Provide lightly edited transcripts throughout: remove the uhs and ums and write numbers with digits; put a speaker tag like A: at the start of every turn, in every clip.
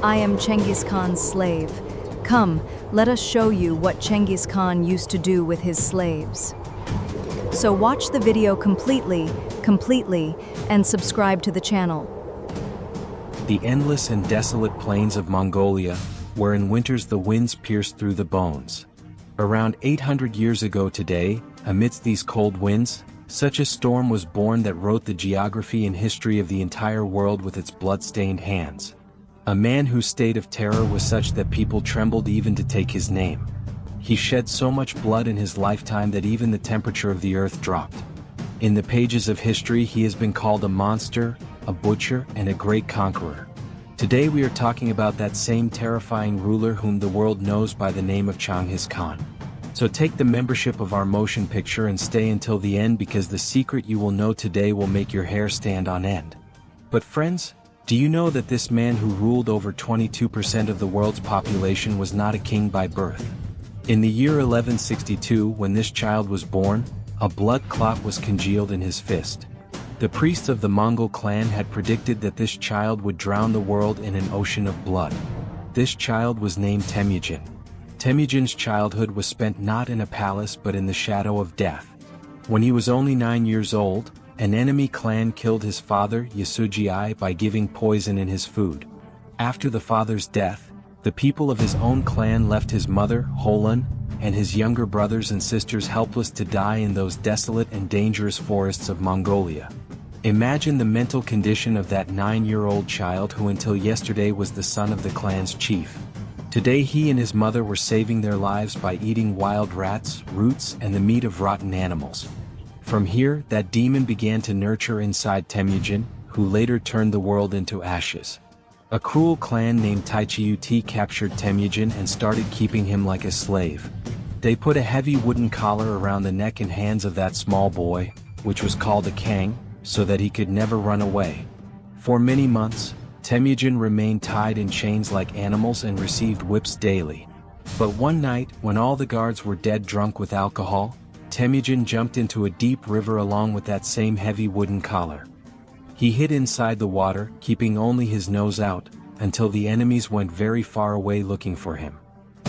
A: I am Genghis Khan's slave. Come, let us show you what Genghis Khan used to do with his slaves. So watch the video completely, and subscribe to the channel.
B: The endless and desolate plains of Mongolia, where in winters the winds pierce through the bones. Around 800 years ago today, amidst these cold winds, such a storm was born that wrote the geography and history of the entire world with its blood-stained hands. A man whose state of terror was such that people trembled even to take his name. He shed so much blood in his lifetime that even the temperature of the earth dropped. In the pages of history he has been called a monster, a butcher, and a great conqueror. Today we are talking about that same terrifying ruler whom the world knows by the name of Changhis Khan. So take the membership of our motion picture and stay until the end, because the secret you will know today will make your hair stand on end. But friends, do you know that this man who ruled over 22% of the world's population was not a king by birth? In the year 1162, when this child was born, a blood clot was congealed in his fist. The priests of the Mongol clan had predicted that this child would drown the world in an ocean of blood. This child was named Temujin. Temujin's childhood was spent not in a palace but in the shadow of death. When he was only 9 years old, an enemy clan killed his father Yasujii by giving poison in his food. After the father's death, the people of his own clan left his mother, Holun, and his younger brothers and sisters helpless to die in those desolate and dangerous forests of Mongolia. Imagine the mental condition of that 9-year-old child who until yesterday was the son of the clan's chief. Today he and his mother were saving their lives by eating wild rats, roots, and the meat of rotten animals. From here, that demon began to nurture inside Temujin, who later turned the world into ashes. A cruel clan named Taichiuti captured Temujin and started keeping him like a slave. They put a heavy wooden collar around the neck and hands of that small boy, which was called a kang, so that he could never run away. For many months, Temujin remained tied in chains like animals and received whips daily. But one night, when all the guards were dead drunk with alcohol, Temujin jumped into a deep river along with that same heavy wooden collar. He hid inside the water, keeping only his nose out, until the enemies went very far away looking for him.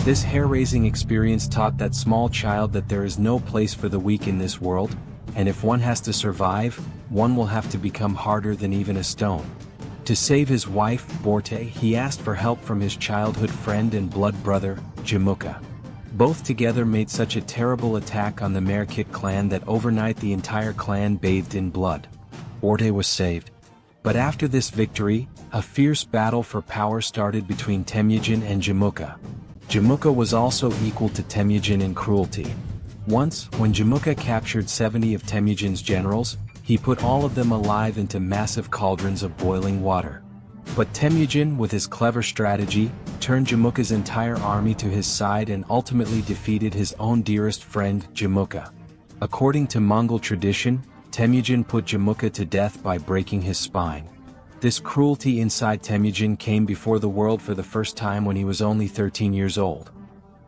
B: This hair-raising experience taught that small child that there is no place for the weak in this world, and if one has to survive, one will have to become harder than even a stone. To save his wife, Borte, he asked for help from his childhood friend and blood brother, Jamuka. Both together made such a terrible attack on the Merkit clan that overnight the entire clan bathed in blood. Borte was saved. But after this victory, a fierce battle for power started between Temujin and Jamuka. Jamuka was also equal to Temujin in cruelty. Once, when Jamuka captured 70 of Temujin's generals, he put all of them alive into massive cauldrons of boiling water. But Temujin, with his clever strategy, turned Jamuka's entire army to his side and ultimately defeated his own dearest friend, Jamuka. According to Mongol tradition, Temujin put Jamuka to death by breaking his spine. This cruelty inside Temujin came before the world for the first time when he was only 13 years old.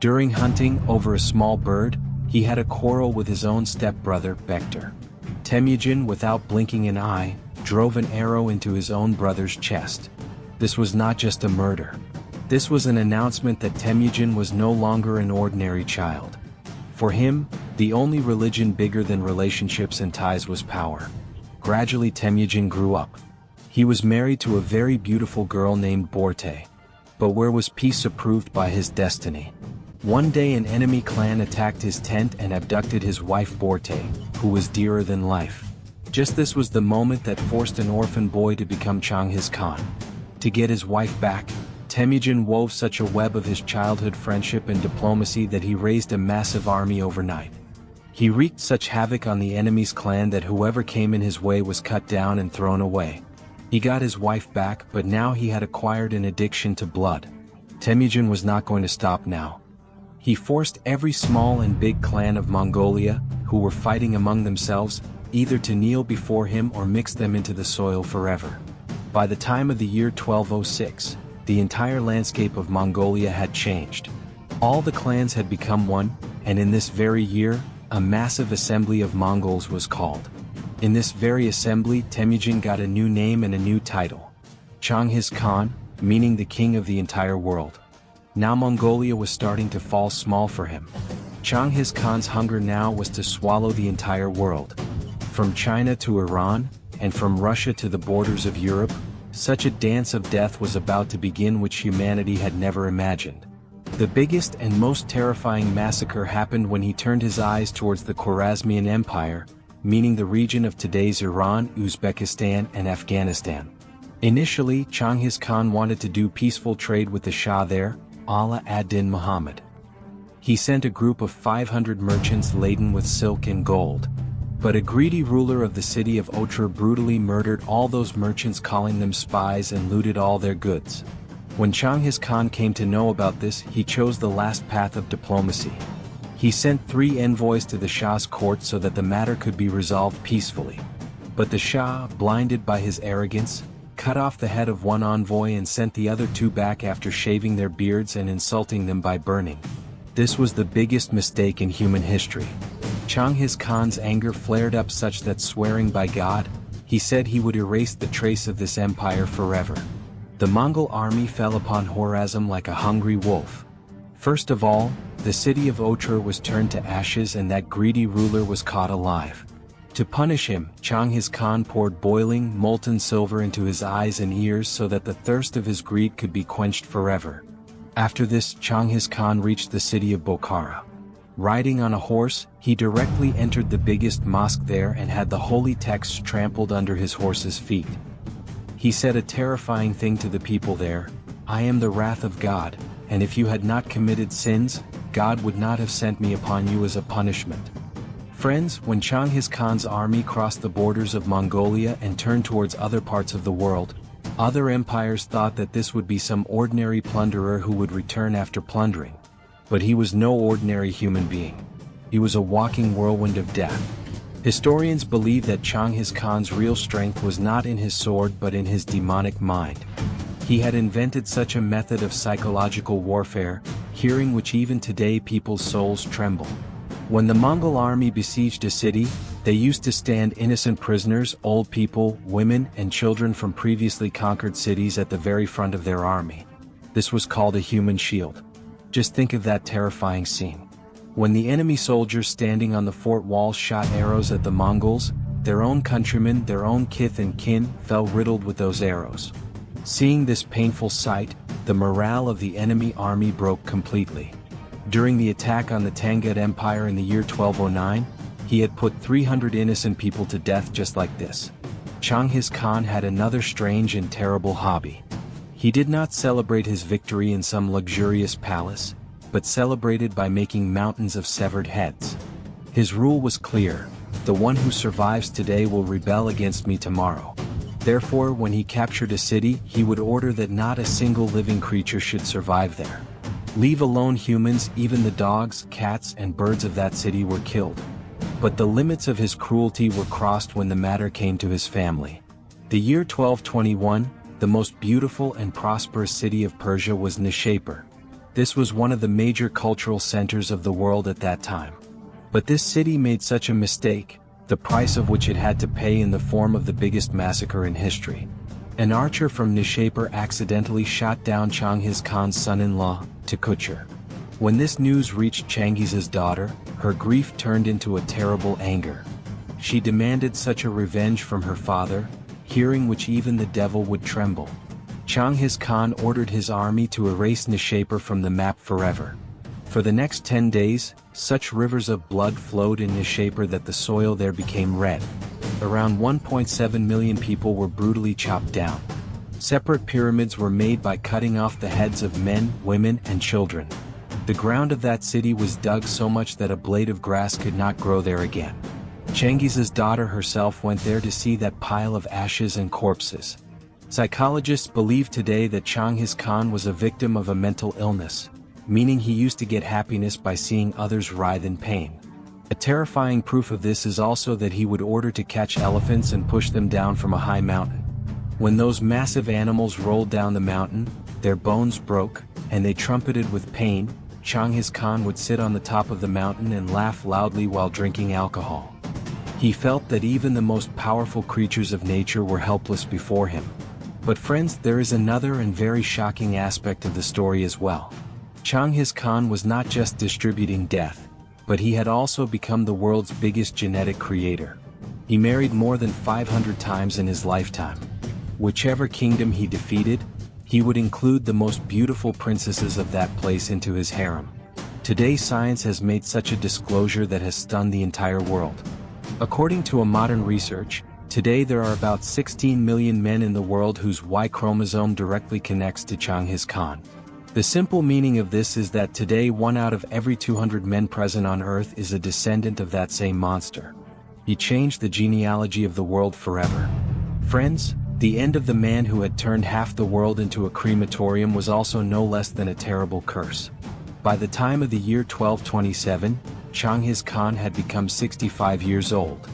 B: During hunting over a small bird, he had a quarrel with his own stepbrother, Bektar. Temujin, without blinking an eye, drove an arrow into his own brother's chest. This was not just a murder. This was an announcement that Temujin was no longer an ordinary child. For him, the only religion bigger than relationships and ties was power. Gradually Temujin grew up. He was married to a very beautiful girl named Borte. But where was peace approved by his destiny? One day an enemy clan attacked his tent and abducted his wife Borte, who was dearer than life. Just this was the moment that forced an orphan boy to become Changhis Khan. To get his wife back, Temujin wove such a web of his childhood friendship and diplomacy that he raised a massive army overnight. He wreaked such havoc on the enemy's clan that whoever came in his way was cut down and thrown away. He got his wife back, but now he had acquired an addiction to blood. Temujin was not going to stop now. He forced every small and big clan of Mongolia, who were fighting among themselves, either to kneel before him or mix them into the soil forever. By the time of the year 1206, the entire landscape of Mongolia had changed. All the clans had become one, and in this very year, a massive assembly of Mongols was called. In this very assembly, Temujin got a new name and a new title. Changhis Khan, meaning the king of the entire world. Now Mongolia was starting to fall small for him. Changhis Khan's hunger now was to swallow the entire world. From China to Iran, and from Russia to the borders of Europe, such a dance of death was about to begin which humanity had never imagined. The biggest and most terrifying massacre happened when he turned his eyes towards the Khwarezmian Empire, meaning the region of today's Iran, Uzbekistan and Afghanistan. Initially, Changhis Khan wanted to do peaceful trade with the Shah there, Ala ad-Din Muhammad. He sent a group of 500 merchants laden with silk and gold. But a greedy ruler of the city of Otrar brutally murdered all those merchants, calling them spies, and looted all their goods. When Changhis Khan came to know about this, he chose the last path of diplomacy. He sent 3 envoys to the Shah's court so that the matter could be resolved peacefully. But the Shah, blinded by his arrogance, cut off the head of one envoy and sent the other 2 back after shaving their beards and insulting them by burning. This was the biggest mistake in human history. Changhis Khan's anger flared up such that, swearing by God, he said he would erase the trace of this empire forever. The Mongol army fell upon Khwarezm like a hungry wolf. First of all, the city of Otrar was turned to ashes and that greedy ruler was caught alive. To punish him, Changhis Khan poured boiling, molten silver into his eyes and ears so that the thirst of his greed could be quenched forever. After this, Changhis Khan reached the city of Bokhara. Riding on a horse, he directly entered the biggest mosque there and had the holy texts trampled under his horse's feet. He said a terrifying thing to the people there: "I am the wrath of God, and if you had not committed sins, God would not have sent me upon you as a punishment." Friends, when Changhis Khan's army crossed the borders of Mongolia and turned towards other parts of the world, other empires thought that this would be some ordinary plunderer who would return after plundering. But he was no ordinary human being. He was a walking whirlwind of death. Historians believe that Changhis Khan's real strength was not in his sword but in his demonic mind. He had invented such a method of psychological warfare, hearing which even today people's souls tremble. When the Mongol army besieged a city, they used to stand innocent prisoners, old people, women, and children from previously conquered cities at the very front of their army. This was called a human shield. Just think of that terrifying scene. When the enemy soldiers standing on the fort walls shot arrows at the Mongols, their own countrymen, their own kith and kin, fell riddled with those arrows. Seeing this painful sight, the morale of the enemy army broke completely. During the attack on the Tangut Empire in the year 1209, he had put 300 innocent people to death just like this. Changhis Khan had another strange and terrible hobby. He did not celebrate his victory in some luxurious palace, but celebrated by making mountains of severed heads. His rule was clear: the one who survives today will rebel against me tomorrow. Therefore, when he captured a city, he would order that not a single living creature should survive there. Leave alone humans, even the dogs, cats, and birds of that city were killed. But the limits of his cruelty were crossed when the matter came to his family. The year 1221, the most beautiful and prosperous city of Persia was Nishapur. This was one of the major cultural centers of the world at that time. But this city made such a mistake, the price of which it had to pay in the form of the biggest massacre in history. An archer from Nishapur accidentally shot down Changhis Khan's son-in-law, Tekuchur. When this news reached Changiz's daughter, her grief turned into a terrible anger. She demanded such a revenge from her father, hearing which even the devil would tremble. Changhis Khan ordered his army to erase Nishapur from the map forever. For the next 10 days, such rivers of blood flowed in Nishapur that the soil there became red. Around 1.7 million people were brutally chopped down. Separate pyramids were made by cutting off the heads of men, women, and children. The ground of that city was dug so much that a blade of grass could not grow there again. Changiz's daughter herself went there to see that pile of ashes and corpses. Psychologists believe today that Changhis Khan was a victim of a mental illness, meaning he used to get happiness by seeing others writhe in pain. A terrifying proof of this is also that he would order to catch elephants and push them down from a high mountain. When those massive animals rolled down the mountain, their bones broke, and they trumpeted with pain. Changhis Khan would sit on the top of the mountain and laugh loudly while drinking alcohol. He felt that even the most powerful creatures of nature were helpless before him. But friends, there is another and very shocking aspect of the story as well. Changhis Khan was not just distributing death, but he had also become the world's biggest genetic creator. He married more than 500 times in his lifetime. Whichever kingdom he defeated, he would include the most beautiful princesses of that place into his harem. Today science has made such a disclosure that has stunned the entire world. According to a modern research, today there are about 16 million men in the world whose Y chromosome directly connects to Changhis Khan. The simple meaning of this is that today 1 out of every 200 men present on Earth is a descendant of that same monster. He changed the genealogy of the world forever. Friends, the end of the man who had turned half the world into a crematorium was also no less than a terrible curse. By the time of the year 1227, Changhis Khan had become 65 years old.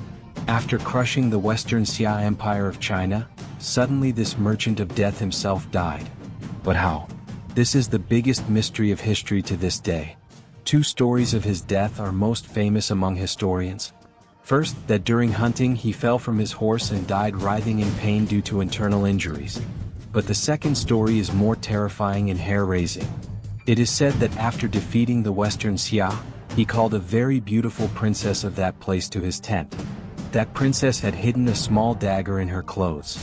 B: After crushing the Western Xia Empire of China, suddenly this merchant of death himself died. But how? This is the biggest mystery of history to this day. 2 stories of his death are most famous among historians. First, that during hunting he fell from his horse and died writhing in pain due to internal injuries. But the second story is more terrifying and hair-raising. It is said that after defeating the Western Xia, he called a very beautiful princess of that place to his tent. That princess had hidden a small dagger in her clothes.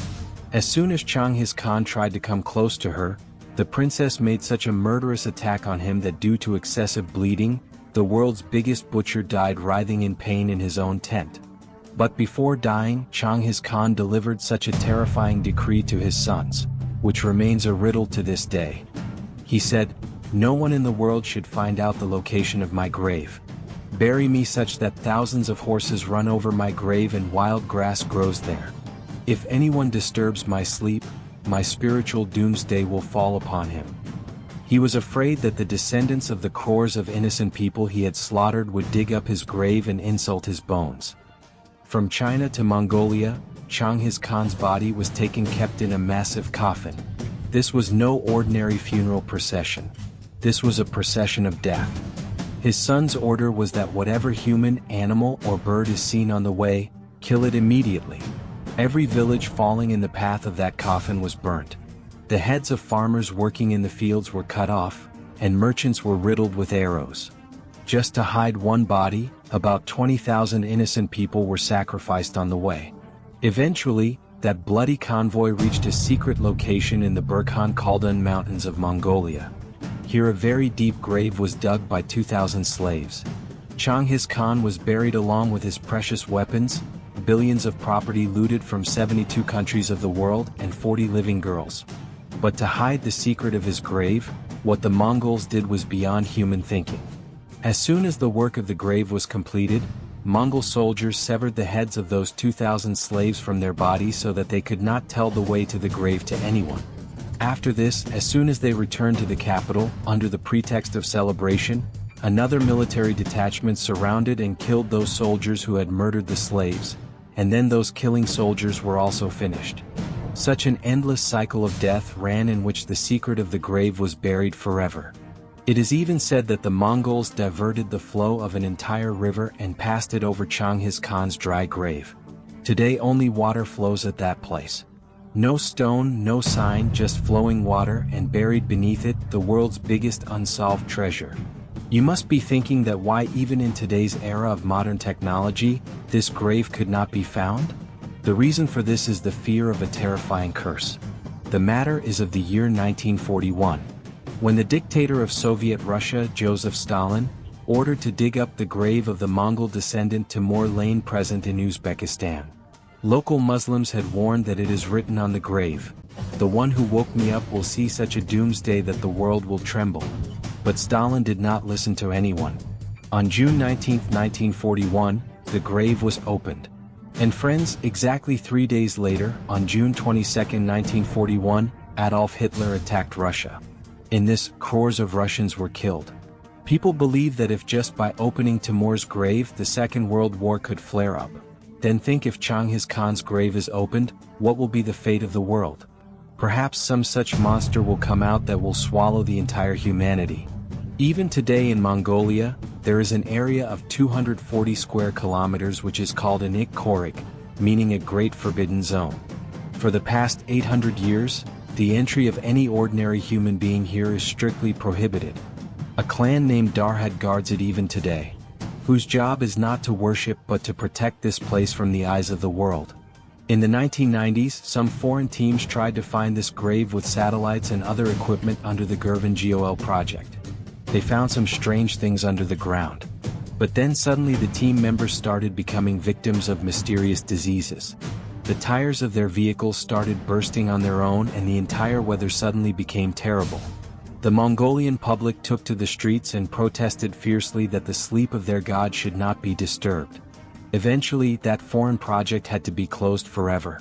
B: As soon as Changhis Khan tried to come close to her, the princess made such a murderous attack on him that due to excessive bleeding, the world's biggest butcher died writhing in pain in his own tent. But before dying, Changhis Khan delivered such a terrifying decree to his sons, which remains a riddle to this day. He said, "No one in the world should find out the location of my grave. Bury me such that thousands of horses run over my grave and wild grass grows there. If anyone disturbs my sleep, my spiritual doomsday will fall upon him." He was afraid that the descendants of the crores of innocent people he had slaughtered would dig up his grave and insult his bones. From China to Mongolia, Changhis Khan's body was kept in a massive coffin. This was no ordinary funeral procession. This was a procession of death. His son's order was that whatever human, animal, or bird is seen on the way, kill it immediately. Every village falling in the path of that coffin was burnt. The heads of farmers working in the fields were cut off, and merchants were riddled with arrows. Just to hide one body, about 20,000 innocent people were sacrificed on the way. Eventually, that bloody convoy reached a secret location in the Burkhan Khaldun mountains of Mongolia. Here a very deep grave was dug by 2,000 slaves. Changhis Khan was buried along with his precious weapons, billions of property looted from 72 countries of the world, and 40 living girls. But to hide the secret of his grave, what the Mongols did was beyond human thinking. As soon as the work of the grave was completed, Mongol soldiers severed the heads of those 2,000 slaves from their bodies so that they could not tell the way to the grave to anyone. After this, as soon as they returned to the capital, under the pretext of celebration, another military detachment surrounded and killed those soldiers who had murdered the slaves, and then those killing soldiers were also finished. Such an endless cycle of death ran in which the secret of the grave was buried forever. It is even said that the Mongols diverted the flow of an entire river and passed it over Changhis Khan's dry grave. Today only water flows at that place. No stone, no sign, just flowing water, and buried beneath it, the world's biggest unsolved treasure. You must be thinking that why even in today's era of modern technology, this grave could not be found? The reason for this is the fear of a terrifying curse. The matter is of the year 1941, when the dictator of Soviet Russia, Joseph Stalin, ordered to dig up the grave of the Mongol descendant Timur Lane present in Uzbekistan. Local Muslims had warned that it is written on the grave, "The one who woke me up will see such a doomsday that the world will tremble." But Stalin did not listen to anyone. On June 19, 1941, the grave was opened. And friends, exactly 3 days later, on June 22, 1941, Adolf Hitler attacked Russia. In this, crores of Russians were killed. People believe that if just by opening Timur's grave the Second World War could flare up. Then think if Changhis Khan's grave is opened, what will be the fate of the world? Perhaps some such monster will come out that will swallow the entire humanity. Even today in Mongolia, there is an area of 240 square kilometers which is called an Ik Korik, meaning a great forbidden zone. For the past 800 years, the entry of any ordinary human being here is strictly prohibited. A clan named Darhad guards it even today, whose job is not to worship but to protect this place from the eyes of the world. In the 1990s, some foreign teams tried to find this grave with satellites and other equipment under the Girvan GOL project. They found some strange things under the ground. But then suddenly the team members started becoming victims of mysterious diseases. The tires of their vehicles started bursting on their own and the entire weather suddenly became terrible. The Mongolian public took to the streets and protested fiercely that the sleep of their god should not be disturbed. Eventually, that foreign project had to be closed forever.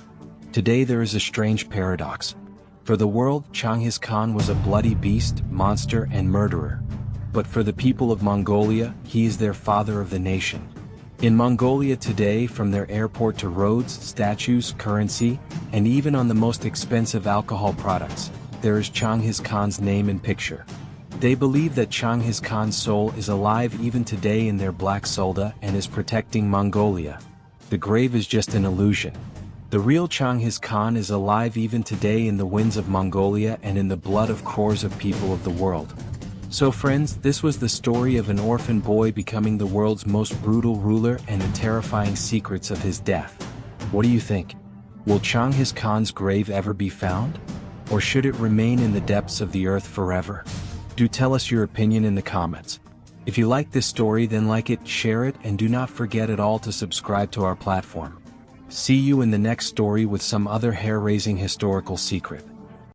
B: Today there is a strange paradox. For the world, Changhis Khan was a bloody beast, monster and murderer. But for the people of Mongolia, he is their father of the nation. In Mongolia today, from their airport to roads, statues, currency, and even on the most expensive alcohol products, there is Changhis Khan's name and picture. They believe that Changhis Khan's soul is alive even today in their black solda and is protecting Mongolia. The grave is just an illusion. The real Changhis Khan is alive even today in the winds of Mongolia and in the blood of crores of people of the world. So friends, this was the story of an orphan boy becoming the world's most brutal ruler and the terrifying secrets of his death. What do you think? Will Changhis Khan's grave ever be found? Or should it remain in the depths of the earth forever? Do tell us your opinion in the comments. If you like this story, then like it, share it, and do not forget at all to subscribe to our platform. See you in the next story with some other hair-raising historical secret.